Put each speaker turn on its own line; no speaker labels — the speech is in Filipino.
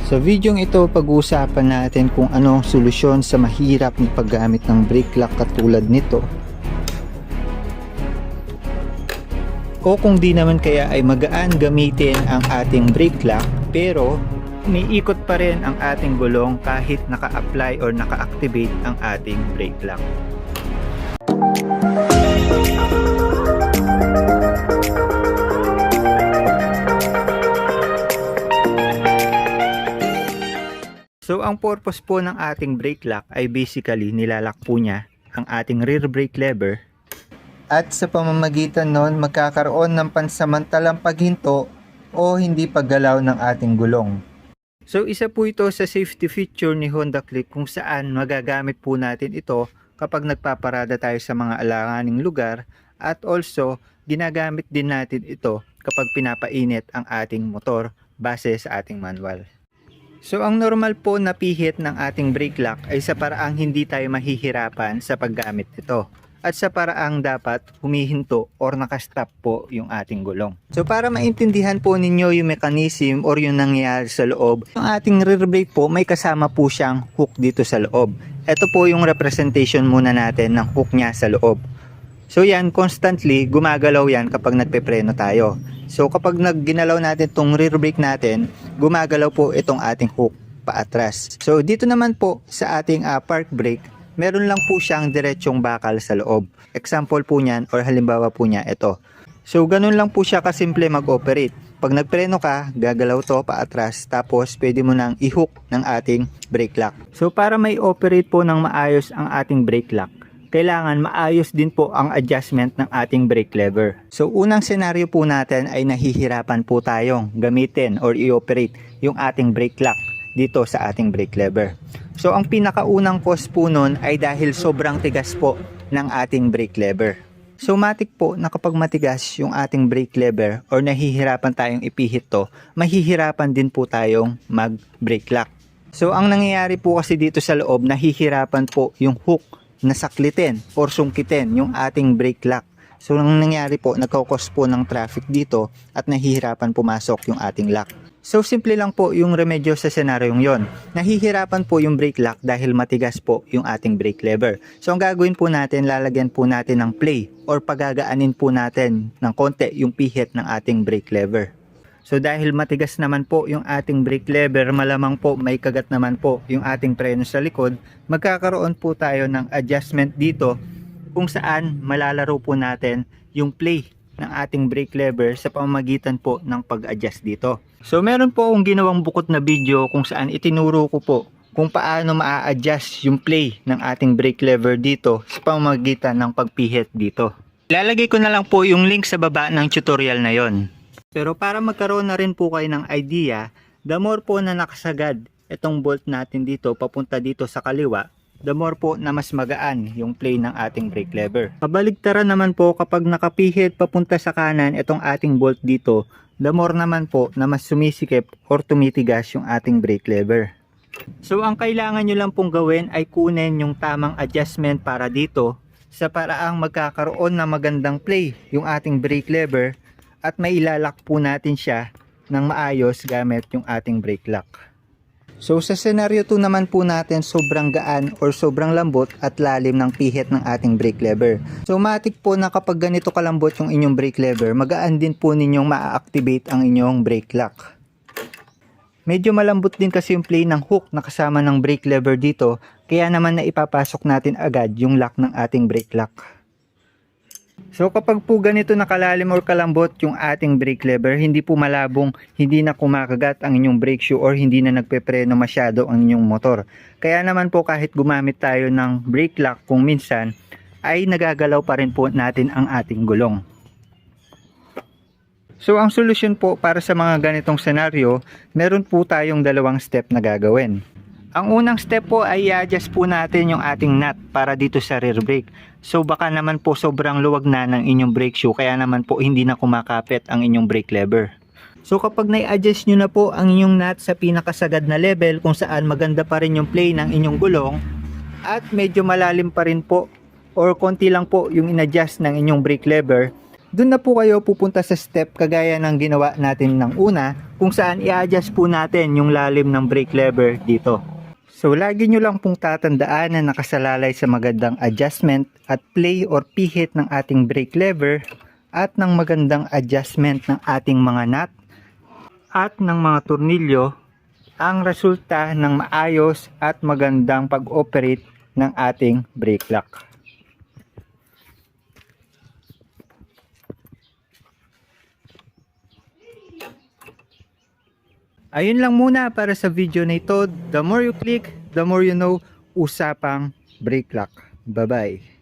Sa videong ito, pag-uusapan natin kung ano ang solusyon sa mahirap na paggamit ng brake lock katulad nito. O kung di naman kaya ay magaan gamitin ang ating brake lock pero umiikot pa rin ang ating gulong kahit naka-apply or naka-activate ang ating brake lock. So ang purpose po ng ating brake lock ay basically nilalak po niya ang ating rear brake lever at sa pamamagitan nun magkakaroon ng pansamantalang paghinto o hindi paggalaw ng ating gulong. So isa po ito sa safety feature ni Honda Click kung saan magagamit po natin ito kapag nagpaparada tayo sa mga alanganing lugar at also ginagamit din natin ito kapag pinapainit ang ating motor base sa ating manual. So ang normal po na pihit ng ating brake lock ay sa paraang hindi tayo mahihirapan sa paggamit nito at sa paraang dapat humihinto or nakastop po yung ating gulong. So para maintindihan po ninyo yung mechanism or yung nangyayari sa loob, yung ating rear brake po may kasama po siyang hook dito sa loob. Ito po yung representation muna natin ng hook niya sa loob. So yan, constantly gumagalaw yan kapag nagpepreno tayo. So kapag ginalaw natin itong rear brake natin, gumagalaw po itong ating hook paatras. So dito naman po sa ating park brake, meron lang po siyang diretsong bakal sa loob. Example po niyan or halimbawa po niya ito. So ganun lang po siya kasimple mag-operate. Pag nagpreno ka, gagalaw to paatras tapos pwede mo nang i-hook ng ating brake lock. So para may operate po ng maayos ang ating brake lock, kailangan maayos din po ang adjustment ng ating brake lever. So unang senaryo po natin ay nahihirapan po tayong gamitin or i-operate yung ating brake lock dito sa ating brake lever. So ang pinakaunang cause po nun ay dahil sobrang tigas po ng ating brake lever. So matik po na kapag matigas yung ating brake lever or nahihirapan tayong ipihit to, mahihirapan din po tayong mag-brake lock. So ang nangyayari po kasi dito sa loob, nahihirapan po yung hook na saklitin or sungkitin yung ating brake lock. So ang nangyari po, nagkakos po ng traffic dito at nahihirapan pumasok yung ating lock. So simple lang po yung remedyo sa senaryong yon. Nahihirapan po yung brake lock dahil matigas po yung ating brake lever. So ang gagawin po natin, lalagyan po natin ng play or pagagaanin po natin ng konti yung pihit ng ating brake lever. So dahil matigas naman po yung ating brake lever, malamang po may kagat naman po yung ating preno sa likod, magkakaroon po tayo ng adjustment dito kung saan malalaro po natin yung play ng ating brake lever sa pamamagitan po ng pag-adjust dito. So meron po akong ginawang bukod na video kung saan itinuro ko po kung paano maa-adjust yung play ng ating brake lever dito sa pamamagitan ng pagpihit dito. Ilalagay ko na lang po yung link sa baba ng tutorial na yon. Pero para magkaroon na rin po kayo ng idea, the more po na nakasagad itong bolt natin dito papunta dito sa kaliwa, the more po na mas magaan yung play ng ating brake lever. Kabaligtaran naman po kapag nakapihit papunta sa kanan itong ating bolt dito, the more naman po na mas sumisikip or tumitigas yung ating brake lever. So ang kailangan nyo lang pong gawin ay kunin yung tamang adjustment para dito sa paraang magkakaroon na magandang play yung ating brake lever at may ilalak po natin siya ng maayos gamit yung ating brake lock. So sa scenario 2 naman po natin, sobrang gaan or sobrang lambot at lalim ng pihit ng ating brake lever. So matik po na kapag ganito kalambot yung inyong brake lever, magaan din po ninyong ma-activate ang inyong brake lock. Medyo malambot din kasi yung play ng hook na kasama ng brake lever dito, kaya naman na ipapasok natin agad yung lock ng ating brake lock. So kapag po ganito nakalalim or kalambot yung ating brake lever, hindi po malabong, hindi na kumakagat ang inyong brake shoe or hindi na nagpepreno masyado ang inyong motor. Kaya naman po kahit gumamit tayo ng brake lock kung minsan, ay nagagalaw pa rin po natin ang ating gulong. So ang solusyon po para sa mga ganitong senaryo, meron po tayong dalawang step na gagawin. Ang unang step po ay i-adjust po natin yung ating nut para dito sa rear brake. So baka naman po sobrang luwag na ng inyong brake shoe kaya naman po hindi na kumakapit ang inyong brake lever. So kapag na-adjust nyo na po ang inyong nut sa pinakasagad na level kung saan maganda pa rin yung play ng inyong gulong at medyo malalim pa rin po or konti lang po yung in-adjust ng inyong brake lever, Doon na po kayo pupunta sa step kagaya ng ginawa natin ng una, kung saan i-adjust po natin yung lalim ng brake lever dito. So lagi nyo lang pong tatandaan na nakasalalay sa magandang adjustment at play or pihit ng ating brake lever at ng magandang adjustment ng ating mga nut at ng mga tornilyo ang resulta ng maayos at magandang pag-operate ng ating brake lock. Ayun lang muna para sa video na ito. The more you click, the more you know. Usapang brake lock. Bye-bye.